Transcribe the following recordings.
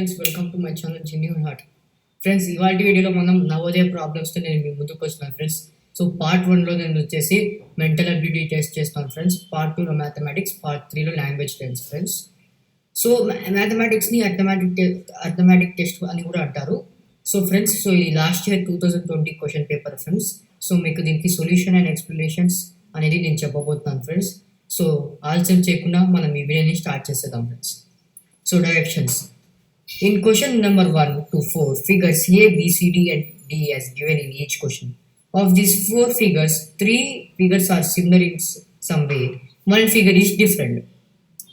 Friends, welcome to my channel genuine heart. Friends, ఇవాళ వీడియోలో మనం నవోదయ ప్రాబ్లమ్స్తో నేను మీ ముందుకు వస్తున్నాను ఫ్రెండ్స్. సో పార్ట్ 1లో నేను వచ్చేసి మెంటల్ అబిలిటీ టెస్ట్ చేస్తాను ఫ్రెండ్స్. పార్ట్ 2లో మ్యాథమెటిక్స్, పార్ట్ 3లో లాంగ్వేజ్ టెస్ట్ ఫ్రెండ్స్. సో మ్యాథమెటిక్స్ని అర్థమెటిక్ టెస్ట్ అని కూడా అంటారు. సో ఫ్రెండ్స్, సో ఇది last year 2020 question paper friends. So మీకు దీనికి సొల్యూషన్ అండ్ ఎక్స్ప్లెనేషన్స్ అనేది నేను చెప్పబోతున్నాను ఫ్రెండ్స్. సో ఆలస్యం చేయకుండా మనం ఈ వీడియోని స్టార్ట్ చేసేద్దాం friends. So directions. In question number 1 to 4, figures A, B, C, D and D as given in each question. Of these 4 figures, 3 figures are similar in some way. One figure is different.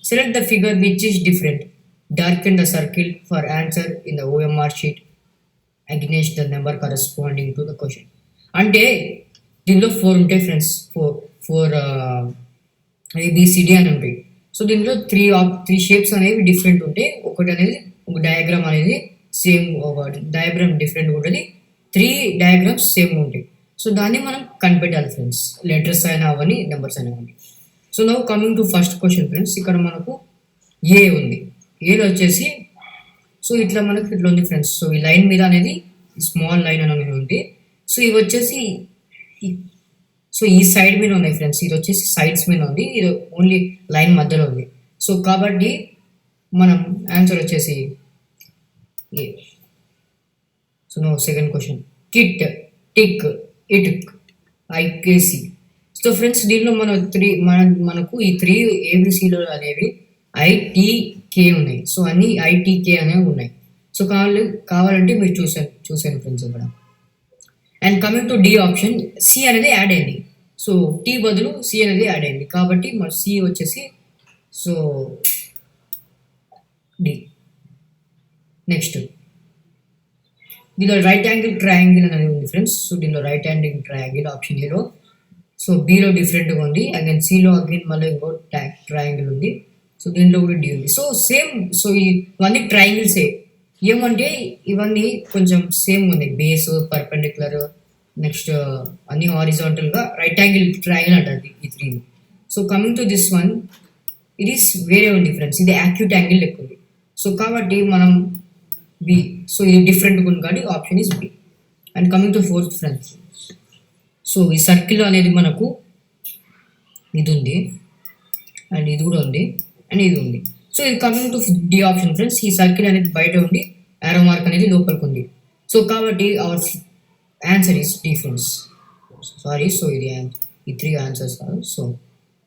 Select the figure which is different. Darken the circle for answer in the OMR sheet against the number corresponding to the question. అంటే దీనిలో 4 ఉంటాయి friends. 4 ABCD అని ఉంటాయి. So దీంట్లో three shapes అనేవి different ఉంటాయి. ఒకటి అనేది ఒక డయాగ్రామ్ అనేది సేమ్, ఒక డయాగ్రామ్ డిఫరెంట్ ఉంటుంది, 3 డయాగ్రామ్స్ సేమ్ ఉంటాయి. సో దాన్ని మనం కనిపెట్టాలి ఫ్రెండ్స్, లెటర్స్ అయినా అవన్నీ, నెంబర్స్ అయినా అవన్నీ. So now coming to first question friends. ఇక్కడ మనకు ఏ ఉంది. ఏలో వచ్చేసి సో ఇట్లా మనకు ఇట్లా ఉంది ఫ్రెండ్స్. సో ఈ లైన్ మీద అనేది స్మాల్ లైన్ అనేది ఉంది. సో ఇవి వచ్చేసి సో ఈ సైడ్ మీద ఉన్నాయి ఫ్రెండ్స్, ఇది వచ్చేసి సైడ్స్ మీద ఉంది, ఇది ఓన్లీ లైన్ మధ్యలో ఉంది. సో కాబట్టి మనం ఆన్సర్ వచ్చేసి A. So no second question, kit, tick, it, ఐకేసి. సో ఫ్రెండ్స్, దీనిలో మనకు ఈ 3 ఏబిసిలో అనేవి ఐటీకే ఉన్నాయి. సో అన్ని ఐటీకే అనేవి ఉన్నాయి. సో కావాలంటే మీరు చూసాను ఫ్రెండ్స్ ఇక్కడ. And coming to D option, C అనేది యాడ్ అయింది. సో టీ బదులు సి అనేది యాడ్ అయింది కాబట్టి మన సి వచ్చేసి సో డి. నెక్స్ట్ దీనిలో రైట్ యాంగిల్ ట్రయాంగిల్ అనేది ఉంది ఫ్రెండ్స్. సో దీనిలో రైట్ యాంగిల్ ట్రయాంగిల్ ఆప్షన్ ఏలో. సో బిలో డిఫరెంట్గా ఉంది. అగైన్ సిలో అగైన్ మళ్ళీ ఇంకో ట్రయాంగిల్ ఉంది. సో దీనిలో కూడా డి ఉంది. So same. సో ఇవన్నీ ట్రయాంగిల్సే. ఏమంటే ఇవన్నీ కొంచెం సేమ్ ఉంది, బేస్, పర్పెండిక్యులర్, నెక్స్ట్ అన్ని హారిజాంటల్గా రైట్ యాంగిల్ ట్రయాంగిల్ అంటారు ఈ 3. So coming to this one, ఇది వేరే ఉంది ఫ్రెండ్స్, ఇది యాక్యూట్ యాంగిల్ లెక్క ఉంది. సో కాబట్టి మనం బి. సో ఇది డిఫరెంట్గా ఉంది కాబట్టి option is B. And coming to fourth friends, so ఈ సర్కిల్ అనేది మనకు ఇది ఉంది, అండ్ ఇది కూడా ఉంది, అండ్ ఇది ఉంది. సో ఇది coming to D option friends. ఈ సర్కిల్ అనేది బయట ఉండి యారో మార్క్ అనేది లోపలికి ఉంది. సో కాబట్టి our answer is D friends. Sorry, so ఇది ఈ 3 ఆన్సర్స్ కాదు. So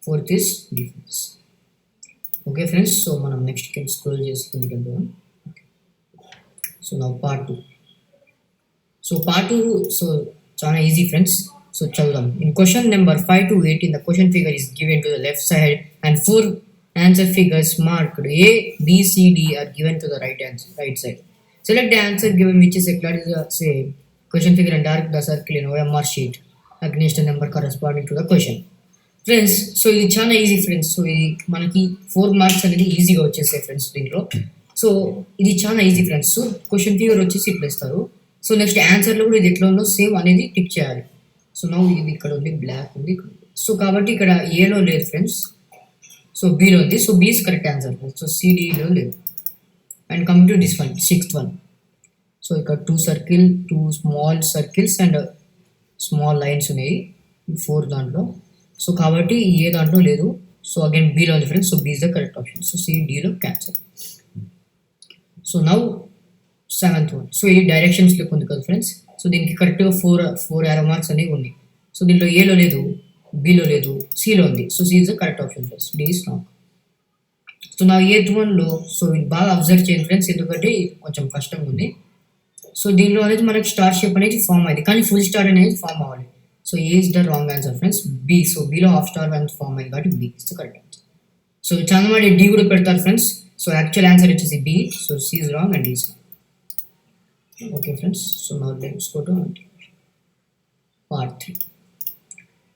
fourth is D friends. Okay friends, so మనం నెక్స్ట్ స్క్రోల్ చేసుకుంటూ వెళ్దాం. సో నా పార్ట్ 2. సో పార్ట్ 2 సో చాలా ఈజీ ఫ్రెండ్స్. సో చదువుదాం. In question number 5 to 18, the question figure is given to the left side and 4 answer figures marked A, B, C, D are given to the right side. Select the answer given which is exactly the same question figure and dark the circle in OMR sheet against the number corresponding to the question. Friends, so ఇది చాలా easy friends. So ఇది మనకి 4 marks అనేది ఈజీగా వచ్చేసాయి friends దీంట్లో. So ఇది చాలా easy friends. So question figure వచ్చేసి ఇట్లా ఇస్తారు. సో నెక్స్ట్ ఆన్సర్లో కూడా ఇది ఎట్లా ఉందో సేమ్ అనేది టిక్ చేయాలి. సో నౌ ఇది ఇక్కడ ఉంది, బ్లాక్ ఉంది. సో కాబట్టి ఇక్కడ ఏలో లేదు ఫ్రెండ్స్, సో బిలో ఉంది. So B is correct answer. So సిడిలో లేదు. And coming to this one, 6th one. So ఇక్కడ 2 small circles and small lines ఉన్నాయి 4 దాంట్లో. సో కాబట్టి ఏ దాంట్లో లేదు. సో అగైన్ బిలో ఉంది friends. So B is the correct option. So సిడిలో క్యాన్సర్. So now 7th one. So ఇది డైరెక్షన్స్ లెక్క ఉంది కదా ఫ్రెండ్స్. సో దీనికి కరెక్ట్గా 4 యారో మార్క్స్ అనేవి ఉన్నాయి. సో దీంట్లో ఏలో లేదు, బిలో లేదు, సిలో ఉంది. So C is the correct option friends. D is wrong. So నా 8th వన్లో సో ఇది బాగా అబ్జర్వ్ చేయండి ఫ్రెండ్స్, ఎందుకంటే కొంచెం కష్టంగా ఉంది. సో దీనిలో అనేది మనకి స్టార్ షేప్ అనేది ఫామ్ అయింది, కానీ ఫుల్ స్టార్ అనేది ఫామ్ అవ్వాలి. So A is the wrong answer friends. B. So బిలో హాఫ్ స్టార్ అనేది ఫామ్ అయింది కాబట్టి B is the correct answer. So చాలా మంది డి కూడా పెడతారు ఫ్రెండ్స్. సో యాక్చువల్ ఆన్సర్ వచ్చేసి B. So C is wrong and D is wrong. Okay friends, so now let's go to part 3.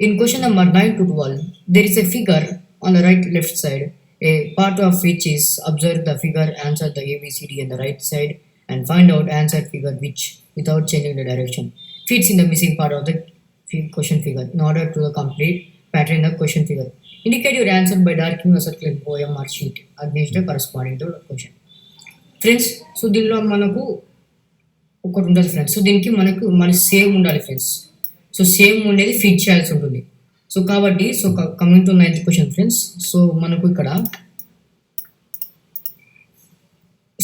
In question number 9 to 12, there is a figure on the left side, a part of which is observe the figure, answer the ABCD on the right side, and find out answer figure which, without changing the direction, fits in the missing part of the question figure in order to the complete pattern in the question figure. Indicate your answer by darkening a circle in OMR sheet against the corresponding to the question. Friends. So దీనిలో మనకు ఒకటి ఉంటుంది friends. So దీనికి మన same ఉండాలి friends. So same ఉండేది fit చేయాల్సి ఉంటుంది. సో కాబట్టి so coming to 9th question friends. So మనకు ఇక్కడ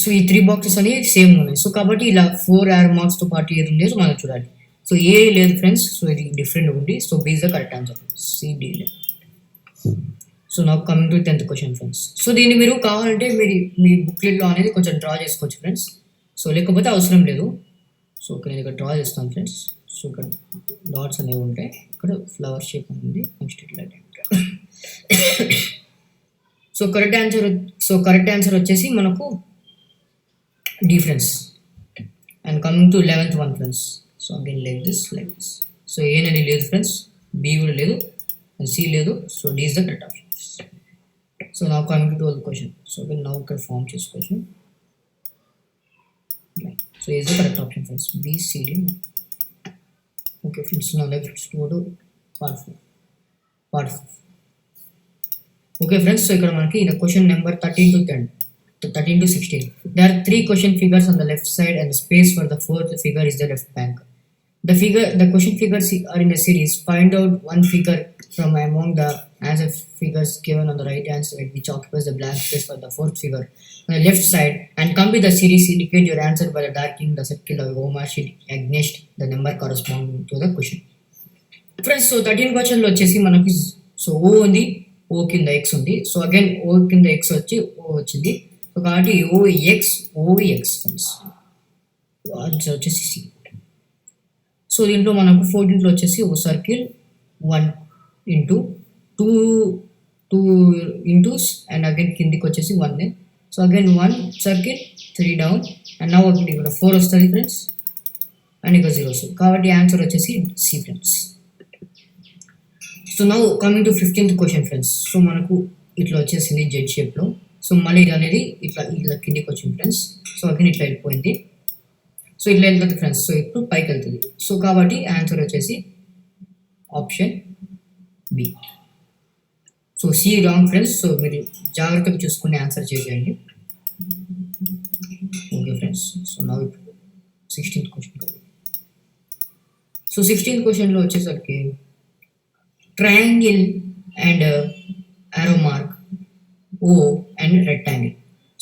సో ఈ 3 బాక్సెస్ అనేవి సేమ్ ఉన్నాయి. సో కాబట్టి ఇలా 4 యారో మార్క్స్తో పాటు ఏది ఉండేది మనం చూడాలి. సో ఏ లేదు ఫ్రెండ్స్. సో ఇది డిఫరెంట్ ఉంది. So B is the correct answer. CD. So నాకు coming to 10th question friends. So దీన్ని మీరు కావాలంటే మీ బుక్లెట్లో అనేది కొంచెం డ్రా చేసుకోవచ్చు ఫ్రెండ్స్. సో లేకపోతే అవసరం లేదు. సో నేను ఇక్కడ డ్రా చేస్తాను ఫ్రెండ్స్. సో ఇక్కడ డాట్స్ అనేవి ఉంటాయి. ఇక్కడ ఫ్లవర్ షేప్ ఉంది. నెక్స్ట్ ఇట్లా సో కరెక్ట్ ఆన్సర్ వచ్చేసి మనకు D friends. And coming to 11th one friends. So again like this. So A అనేది లేదు ఫ్రెండ్స్. బి కూడా లేదు. సి లేదు. So D is the correct option. So నా coming to 12th question. So నా ఇక్కడ ఫామ్ చేసుకోవచ్చు. So is the correct option friends. B, C, D. Okay friends, now let's go to part 4. Okay friends, so ఇక్కడ మనకి in question number 13 to 16. There are 3 question figures on the left side and the space for the 4th figure is the left bank. The question figures are in a series. Find out one figure from among the answer figures given on the right hand side which occupies the blank space for the 4th figure on the left side and complete the series. Indicate your answer by the darkening the circle of Omar sheet against the number corresponding to the question. Friends, so 13 question లో వచ్చేసి మనకి so ఓ ఉంది, ఓ కింద X ఉంది. So again ఓ కింద X వచ్చి ఓ వచ్చింది. So కాబట్టి ఓఎక్స్ ఫ్రెండ్స్. ఆన్సర్ వచ్చేసి సి. సో దీంట్లో మనకు 14th వచ్చేసి ఒక circle 1 into 2 into's and again కిందికి వచ్చేసి 1. So again 1 circle 3 down and now ఇక్కడ 4 వస్తుంది ఫ్రెండ్స్ అండ్ ఇక్కడ 0 వస్తుంది. కాబట్టి ఆన్సర్ వచ్చేసి C friends. So now coming to 15th question friends. So మనకు ఇట్లా వచ్చేసింది జెడ్ షేప్లో. సో మళ్ళీ ఇది అనేది ఇట్లా కిందికి వచ్చింది ఫ్రెండ్స్. సో అగైన్ ఇట్లా వెళ్ళిపోయింది. సో ఇట్లా వెళ్తుంది ఫ్రెండ్స్. సో ఇప్పుడు పైకి వెళ్తుంది. సో కాబట్టి ఆన్సర్ వచ్చేసి option B. So C wrong friends. So మీరు జాగ్రత్తగా చూసుకుని ఆన్సర్ చేసేయండి. Okay friends. సో నా 16th క్వశ్చన్. సో 16th క్వశ్చన్లో వచ్చేసరికి ట్రయాంగిల్ అండ్ ఆరో మార్క్ ఓ అండ్ రెక్టాంగిల్.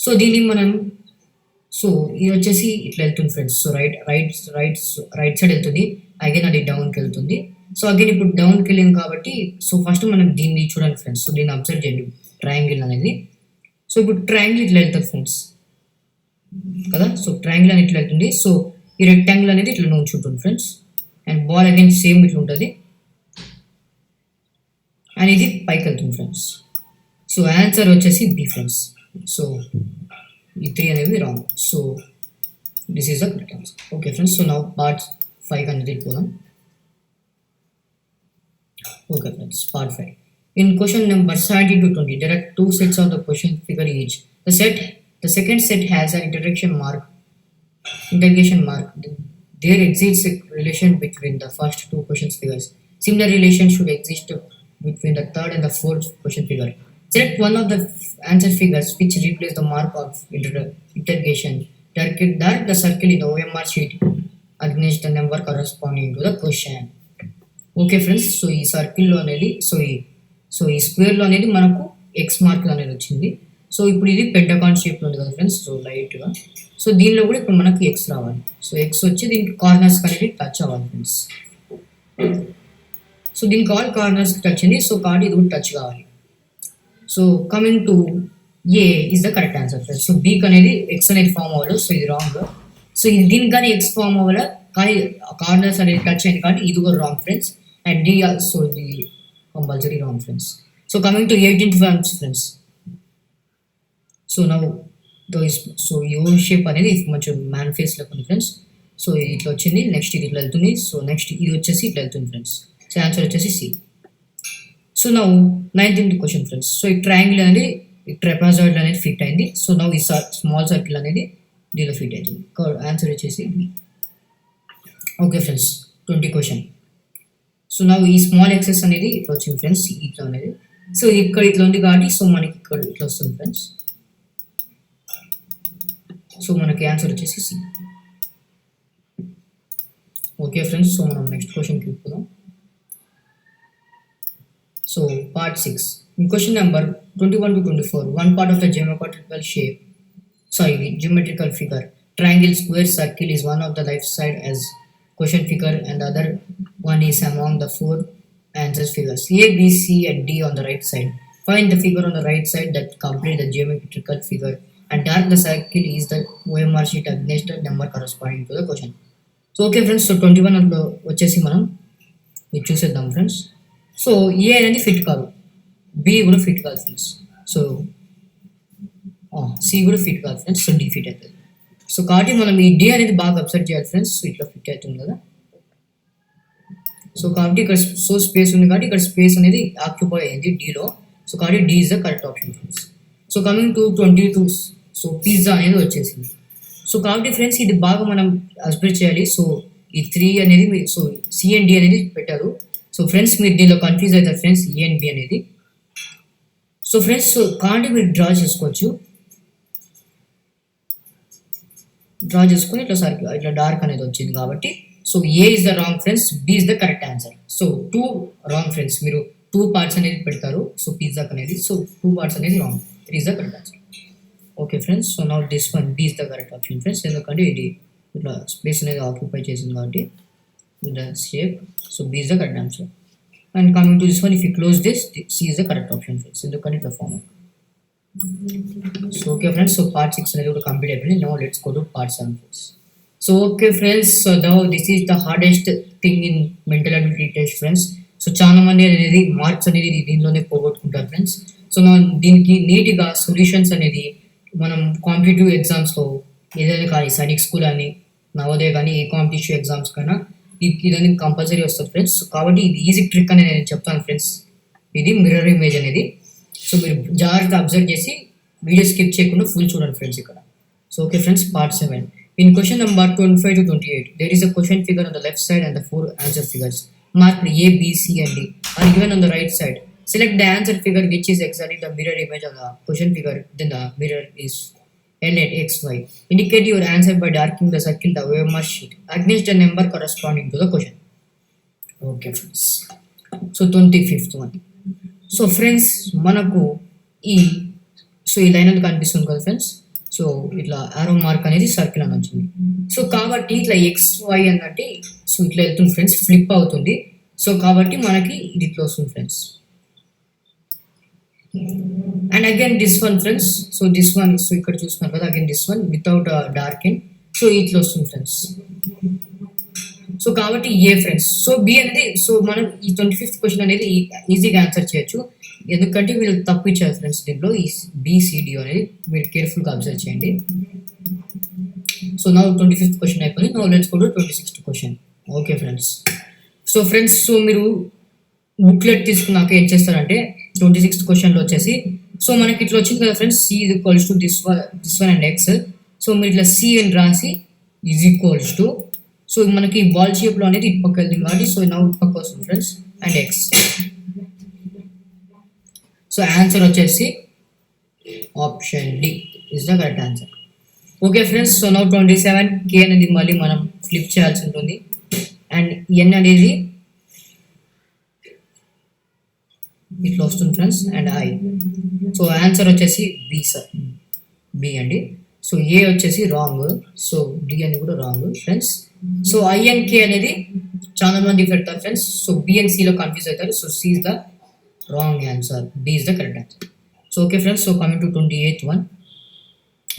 సో దీన్ని మనం సో ఇది వచ్చేసి ఇట్లా వెళ్తుంది ఫ్రెండ్స్. సో రైట్ సైడ్ వెళ్తుంది. అగైన్ అది డౌన్కి వెళ్తుంది. సో అగైన్ ఇప్పుడు డౌన్కి వెళ్ళింది కాబట్టి సో ఫస్ట్ మనం దీన్ని చూడండి ఫ్రెండ్స్. సో దీన్ని అబ్జర్వ్ చేయండి ట్రయాంగిల్ అనేది. సో ఇప్పుడు ట్రయాంగిల్ ఇట్లా వెళ్తుంది ఫ్రెండ్స్ కదా. సో ట్రయాంగిల్ అనేది ఇట్లా వెళ్తుంది. సో ఈ రెక్టాంగిల్ అనేది ఇట్లా నుంచుంటుంది friends. And ball again same ఇట్లా ఉంటుంది అండ్ ఇది పైకి వెళ్తుంది ఫ్రెండ్స్. సో ఆన్సర్ వచ్చేసి బి ఫ్రెండ్స్. సో ఈ 3 అనేవి wrong. So this is the correct answer. Okay friends. So నా పార్ట్ 5 అనేది పోదాం. Okay friends, part 5. In question number 17 to 20, there are 2 sets of the question figure each. The second set has an interrogation mark. There exists a relation between the first 2 question figures. Similar relation should exist between the third and the fourth question figure. Select one of the answer figures which replace the mark of interrogation. Dark the circle in the OMR sheet against the number corresponding to the question. Okay friends. So ఈ సర్కిల్లో అనేది so ఈ స్క్వేర్లో అనేది మనకు X mark అనేది వచ్చింది. So ఇప్పుడు ఇది పెంటగాన్ షేప్లో ఉంది కదా ఫ్రెండ్స్. సో లైట్గా సో దీనిలో కూడా ఇప్పుడు మనకు ఎక్స్ రావాలి. సో ఎక్స్ వచ్చి దీనికి కార్నర్స్ అనేది టచ్ అవ్వాలి ఫ్రెండ్స్. సో దీనికి ఆల్ కార్నర్స్ టచ్ అయింది. సో కాబట్టి ఇది కూడా టచ్ కావాలి. So coming to A is the correct answer friends. So బీక్ అనేది ఎక్స్ అనేది ఫామ్ అవ్వాలి. సో ఇది రాంగ్. సో ఇది దీనికి కానీ ఎక్స్ ఫామ్ అవ్వాలి కానీ కార్నర్స్ అనేది టచ్ అయింది కాబట్టి ఇది కూడా wrong friends. And D also ఇది compulsory wrong friends. So coming to 18th friends. So now so ఈ ఓ షేప్ అనేది కొంచెం మ్యాన్ ఫేస్ లెక్క ఉంది ఫ్రెండ్స్. సో ఇట్లా వచ్చింది. నెక్స్ట్ ఇది ఇట్లా వెళ్తుంది. సో నెక్స్ట్ ఇది వచ్చేసి ఇట్లా వెళ్తుంది ఫ్రెండ్స్. సో ఆన్సర్ వచ్చేసి C. So now 19th question friends. So ఈ ట్రయాంగిల్ అనేది ఈ ట్రెపాజాయిడ్ అనేది ఫిట్ అయింది. సో నౌ ఈ స్మాల్ సర్కిల్ అనేది దీనిలో ఫిట్ అవుతుంది. ఆన్సర్ వచ్చేసి B. Okay friends, 20 question. So నా ఈ స్మాల్ ఎక్సెస్ అనేది ఇట్లా వచ్చింది ఫ్రెండ్స్. ఇట్లా అనేది సో ఇక్కడ ఇట్లా ఉంది కాబట్టి సో మనకి ఇక్కడ ఇట్లా వస్తుంది ఫ్రెండ్స్. సో మనకి ఆన్సర్ వచ్చేసి సి. ఓకే ఫ్రెండ్స్, సో మనం నెక్స్ట్ క్వశ్చన్కి వెళ్ళిపోదాం. So part 6. In question number 21 to 24, one part of the geometrical figure triangle, square, circle is one of the left side as question figure and the other one is among the four answers figures. A, B, C and D on the right side. Find the figure on the right side that complete the geometrical figure and dark the circle is the OMR sheet against the number corresponding to the question. So okay friends, so 21లో వచ్చేసి మనం ఇది చూసేద్దాం friends. So A అనేది fit కాదు, B కూడా fit కాదు friends, so C కూడా ఫిట్ కాదు ఫ్రెండ్స్, సో డి ఫిట్ అవుతుంది. సో కాబట్టి మనం ఈ డి అనేది బాగా అబ్జర్వ్ చేయాలి ఫ్రెండ్స్. సో ఇట్లా ఫిట్ అవుతుంది కదా. సో కాబట్టి ఇక్కడ సో స్పేస్ ఉంది కాబట్టి ఇక్కడ స్పేస్ అనేది ఆక్యుపై అయింది డిలో. సో కాబట్టి D is the correct option friends. So coming to 22, so pizza అనేది వచ్చేసింది. సో కాబట్టి ఫ్రెండ్స్ ఇది బాగా మనం అబ్జర్వ్ చేయాలి. సో ఈ 3 అనేది సో సి అండ్ డి అనేది పెట్టారు. సో ఫ్రెండ్స్ మీరు దీనిలో కన్ఫ్యూజ్ అవుతారు ఫ్రెండ్స్, ఏ అండ్ బి అనేది. సో ఫ్రెండ్స్ సో కాబట్టి మీరు డ్రా చేసుకొని ఇట్లా సర్కిల్ ఇట్లా డార్క్ అనేది వచ్చింది కాబట్టి so A is the wrong friends, B is the correct answer. So 2 wrong friends, మీరు 2 పార్ట్స్ అనేది పెడతారు. సో పిజ్జా అనేది సో 2 పార్ట్స్ అనేది wrong, 3 is the correct answer. Okay friends, so now this one B is the correct option friends, ఎందుకంటే ఇది ఇట్లా space అనేది occupy చేసింది కాబట్టి with the shape. So B is the correct answer. And coming to this one, if you close this, C is the correct option friends. In the correct format. So okay friends, so part 6 అనేది కూడా complete అయిపోయింది. Now let's go to part 7 friends. So okay friends, so now this is the hardest thing in mental ability test friends. So చాలా మంది అనేది marks అనేది దీనిలోనే పోగొట్టుకుంటారు friends. So దీనికి నీట్గా సొల్యూషన్స్ అనేది మనం కాంపిటేటివ్ ఎగ్జామ్స్లో ఏదైనా కానీ సైనిక్ స్కూల్ అని నవోదయ కానీ ఏ కాంపిటేటివ్ ఎగ్జామ్స్ కన్నా ఇది కంపల్సరీ వస్తుంది ఫ్రెండ్స్. కాబట్టి ఇది ఈజీ ట్రిక్ అనేది నేను చెప్తాను ఫ్రెండ్స్. ఇది మిర్రర్ ఇమేజ్ అనేది. సో మీరు జాగ్రత్తగా అబ్జర్వ్ చేసి వీడియో స్కిప్ చేయకుండా ఫుల్ చూడండి ఫ్రెండ్స్ ఇక్కడ. So okay friends, part 7. In question number 25 to 28, there is a question figure on the left side and the 4 answer figures marked A, B, C and D are given on the right side. Select the answer figure which is exactly the mirror image of the question figure. Then the mirror is L at XY. Indicate your answer by darkening the circle the OMR sheet against the number corresponding to the question. Okay friends. So 25th one. So friends మనకు ఈ line అనేది కనిపిస్తుంది కదా friends. So ఇట్లా ఆరో mark అనేది circle అని వచ్చింది. సో కాబట్టి ఇట్లా XY అన్నట్టు సో ఇట్లా వెళ్తుంది ఫ్రెండ్స్, ఫ్లిప్ అవుతుంది. సో కాబట్టి మనకి ఇది ఇట్లా వస్తుంది friends. And again this one friends, so this one so ఇక్కడ చూస్తున్నారు కదా, again this one without dark and so ఇట్లా వస్తుంది ఫ్రెండ్స్. సో కాబట్టి ఏ ఫ్రెండ్స్. సో బి అనేది సో మనం ఈ 25th క్వశ్చన్ అనేది ఈజీగా ఆన్సర్ చేయొచ్చు, ఎందుకంటే వీళ్ళు తప్పు ఇచ్చారు ఫ్రెండ్స్. దీంట్లో ఈ BCD అనేది మీరు కేర్ఫుల్గా అబ్జర్వ్ చేయండి. సో నా 25th క్వశ్చన్ అయిపోయింది. Now let's go to 26th question. Okay friends. So friends so మీరు బుక్లెట్ తీసుకున్నాక ఏం చేస్తారంటే 26th క్వశ్చన్లో వచ్చేసి సో మనకి ఇట్లా వచ్చింది కదా friends, C is equals to this one and X. So మీరు ఇట్లా C అని రాసి ఈజ్ ఈక్వల్స్ టు సో మనకి బాల్ షేప్లో అనేది ఇటు పక్క వెళ్తుంది కాబట్టి సో నా ఇటు పక్క వస్తుంది friends and X. So answer వచ్చేసి option D is the correct answer. Okay friends, so now 27 K అనేది మళ్ళీ మనం ఫ్లిప్ చేయాల్సి ఉంటుంది అండ్ N అనేది ఇట్లా వస్తుంది friends and I. So answer వచ్చేసి బి అండి. సో ఏ వచ్చేసి రాంగ్, సో డి అని కూడా రాంగ్ ఫ్రెండ్స్. సో INK అనేది చాలా మంది పెడతారు ఫ్రెండ్స్. సో B and Cలో కన్ఫ్యూజ్ అవుతారు. So C is the wrong answer, B is the correct answer. So okay friends, so coming to 28th one.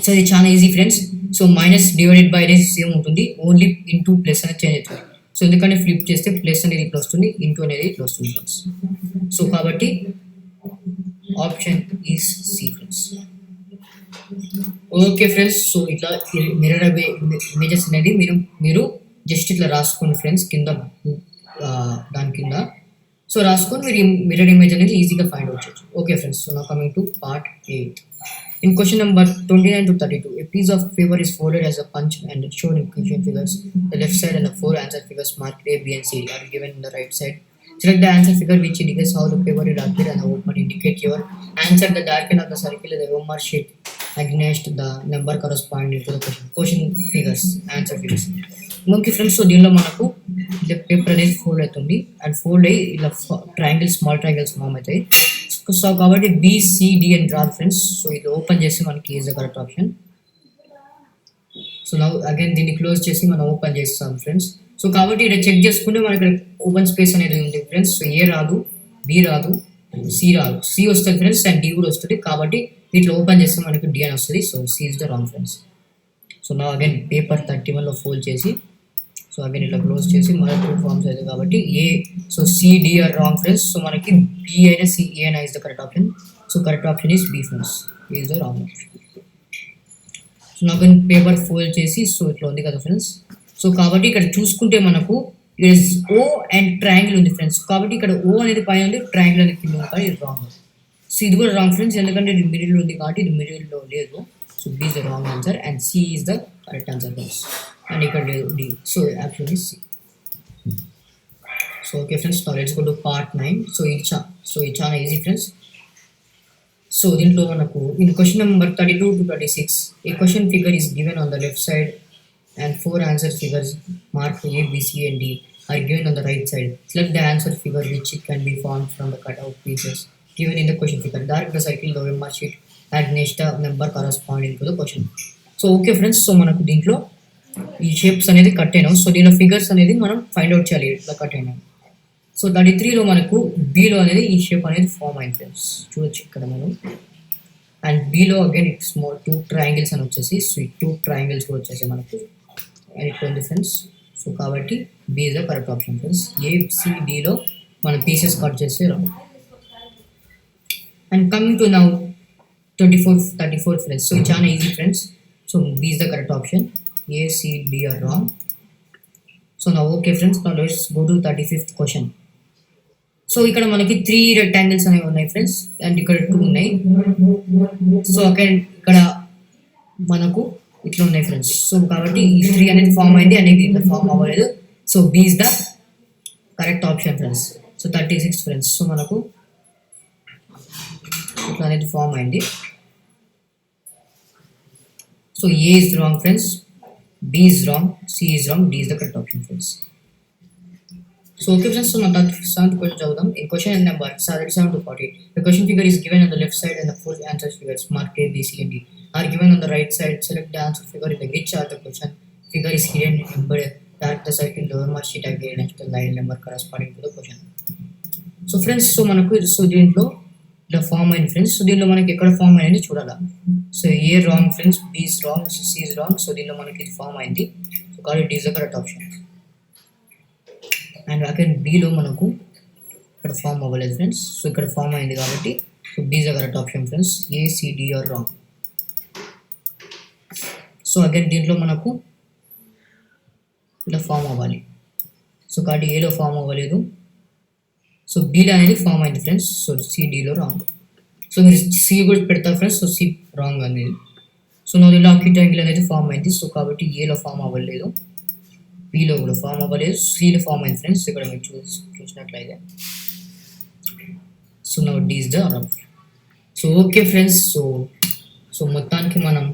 So ఇది చాలా easy friends. So minus divided by అనేది same ఉంటుంది, only into plus అనేది change అవుతుంది. So ఎందుకంటే flip చేస్తే plus అనేది ఇట్లా వస్తుంది, ఇంటూ అనేది ఇట్లా వస్తుంది ఫ్రెండ్స్. సో కాబట్టి option is C friends. Okay friends, so ఇట్లా మిర్రర్ ఇమేజెస్ అనేది మీరు జస్ట్ ఇట్లా రాసుకోండి ఫ్రెండ్స్ కింద, దాని కింద సో రాసుకొని మీరు మిర్రర్ ఇమేజ్ అనేది ఈజీగా ఫైండ్ అవుట్ చేయొచ్చు. ఓకే ఫ్రెండ్స్, సో నా coming to part 8. In question number 29 to 32, a piece of paper is folded as a punch and shown in question figures. The left side and the 4 answer figures marked A, B and C are given on the right side. Select the answer figure which indicates how the paper will appear and open. Indicate your answer. The darken of the circle is the OMR sheet against the number corresponding to the question. Question figures, answer figures. Okay friends, so దీనిలో మనకు ఇలా paper అనేది fold అవుతుంది and fold అయ్యి ఇలా triangles, small triangles form అవుతాయి. So కాబట్టి BCD అని రాదు ఫ్రెండ్స్. సో ఇది ఓపెన్ చేసి మనకి is the correct option. So now again దీన్ని క్లోజ్ చేసి మనం ఓపెన్ చేస్తాం ఫ్రెండ్స్. సో కాబట్టి ఇక్కడ చెక్ చేసుకుంటే మనకి ఓపెన్ స్పేస్ అనేది ఉంది ఫ్రెండ్స్. సో ఏ రాదు, బి రాదు, సి రాదు. సి వస్తుంది ఫ్రెండ్స్ అండ్ డి కూడా వస్తుంది. కాబట్టి వీటిలో ఓపెన్ చేస్తే మనకి డి అని వస్తుంది. So C is the wrong friends. So నా అగైన్ పేపర్ 31లో ఫోల్డ్ చేసి సో అగైన్ ఇట్లా క్లోజ్ చేసి మన టూ ఫార్మ్స్ అవుతుంది కాబట్టి A, so CD are wrong friends. So మనకి బి అయినా సి అయినా is the correct option. So correct option is B friends, is the wrong option. So నాకు పేపర్ ఫోల్డ్ చేసి సో ఇట్లా ఉంది కదా ఫ్రెండ్స్. సో కాబట్టి ఇక్కడ చూసుకుంటే మనకు ఇక్కడ ఓ అండ్ ట్రయాంగిల్ ఉంది ఫ్రెండ్స్. కాబట్టి ఇక్కడ ఓ అనేది పైన ఉంది, ట్రయాంగిల్ అనేది కింద ఉంది కాబట్టి ఇది రాంగ్. సో ఇది కూడా రాంగ్ ఫ్రెండ్స్, ఎందుకంటే ఇది మిడిల్ ఉంది కాబట్టి ఇది మిడిల్లో లేదు. So B is the wrong answer and C is the correct answer friends. And ఇక్కడ లేదు D. So actually C. So okay friends, now let's go to part 9. So ఇది చాలా ఈజీ ఫ్రెండ్స్. సో దీంట్లో మనకు in question number 32 to 36 a question figure is given on the left side and 4 answer figures marked A, B, C and D are given on the right side. Select the answer figure which can be formed from the cutout pieces given in the question figure. Dark the circle the OMR sheet against the number corresponding to the question. So okay friends, so మనకు దీంట్లో ఈ shapes అనేది cut అయినాం. So దీనిలో figures అనేది మనం find out చేయాలి ఇట్లా కట్ అయినాం. సో 33లో మనకు బీలో అనేది ఈ షేప్ అనేది ఫామ్ అయింది ఫ్రెండ్స్. చూడొచ్చు ఇక్కడ మనం. అండ్ బీలో అగైన్ ఇట్ స్మాల్ 2 ట్రయాంగిల్స్ అని వచ్చేసి, సో ఈ 2 ట్రయాంగిల్స్ కూడా వచ్చేసి మనకు అండ్ ఇట్లా ఉంది ఫ్రెండ్స్. సో కాబట్టి B is the correct option friends. ACDలో మన పీసెస్ కట్ చేస్తే రావు. And coming to now 34 friends. So చాలా easy friends. So B is the correct option. ACD are wrong. So నా ఓకే ఫ్రెండ్స్, నా let's go to 35th question. So ఇక్కడ మనకి 3 rectangles అనేవి ఉన్నాయి ఫ్రెండ్స్ అండ్ ఇక్కడ 2 ఉన్నాయి. సో ఇక్కడ మనకు ఇట్లా ఉన్నాయి ఫ్రెండ్స్. సో కాబట్టి ఈ 3 అనేది ఫామ్ అయింది, అనేది ఇట్లా ఫామ్ అవ్వలేదు. So B is the correct option friends. So 36 friends. So మనకు ఇట్లా అనేది ఫామ్ అయింది. So A is wrong friends, B is wrong, C is wrong, D is the correct option friends. So okay friends, so మన 37th question చదువుదాం. In question number 37 to 40 the question figure is given on the left side and the 4 answer figures marked A, B, C and D are given on the right side. Select the answer figure in the which are the question figure is hidden embedded that the circle the OMR sheet again next to the line number corresponding to the question. So friends, so మనకు so దీంట్లో ఇలా form అయింది friends. So దీనిలో మనకి ఎక్కడ form అయింది చూడాలా. So A wrong friends, B is wrong, C is wrong. So దీనిలో మనకి ఇది ఫామ్ అయింది. సో కాబట్టి D is the correct option. And again బిలో మనకు ఇక్కడ ఫామ్ అవ్వలేదు ఫ్రెండ్స్. సో ఇక్కడ ఫామ్ అయింది కాబట్టి so B is the correct option friends. ACD are wrong. So again దీంట్లో మనకు ఇలా ఫామ్ అవ్వాలి. సో కాబట్టి ఏలో ఫామ్ అవ్వలేదు. సో బీలో అనేది ఫామ్ అయింది ఫ్రెండ్స్. సో CDలో రాంగ్. సో మీరు సి కూడా పెడతారు ఫ్రెండ్స్. సో సి రాంగ్ అనేది. సో నా ఇలా ఆక్యుటాంగిల్ అనేది ఫామ్ అయింది. సో కాబట్టి ఏలో ఫామ్ అవ్వలేదు, బిలో కూడా ఫామ్ అవ్వలేదు, సిలో ఫామ్ అయింది ఫ్రెండ్స్. ఇక్కడ మీరు చూసినట్లయితే సో నా D is the wrong. So okay friends, so మొత్తానికి మనం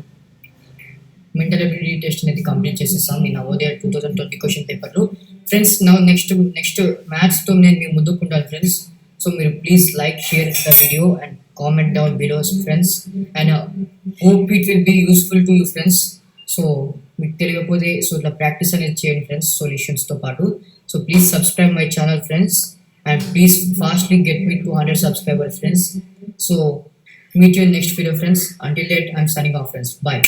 మెంటల్ అబిలిటీ టెస్ట్ అనేది కంప్లీట్ చేసేస్తాం ఈ నవోదయ 2020 క్వశ్చన్ పేపర్లో ఫ్రెండ్స్. నెక్స్ట్ మ్యాథ్స్తో నేను మీ ముందుకుంటాను ఫ్రెండ్స్. సో మీరు please like, share the video and comment down below friends. And hope it will be useful to you friends. So మీకు తెలియకపోతే సో ఇట్లా ప్రాక్టీస్ అనేది చేయండి ఫ్రెండ్స్ సొల్యూషన్స్తో పాటు. So please subscribe my channel friends and please fastly get me 200 subscribers friends. So meet you in next video friends. Until that, I'm signing off friends. Bye.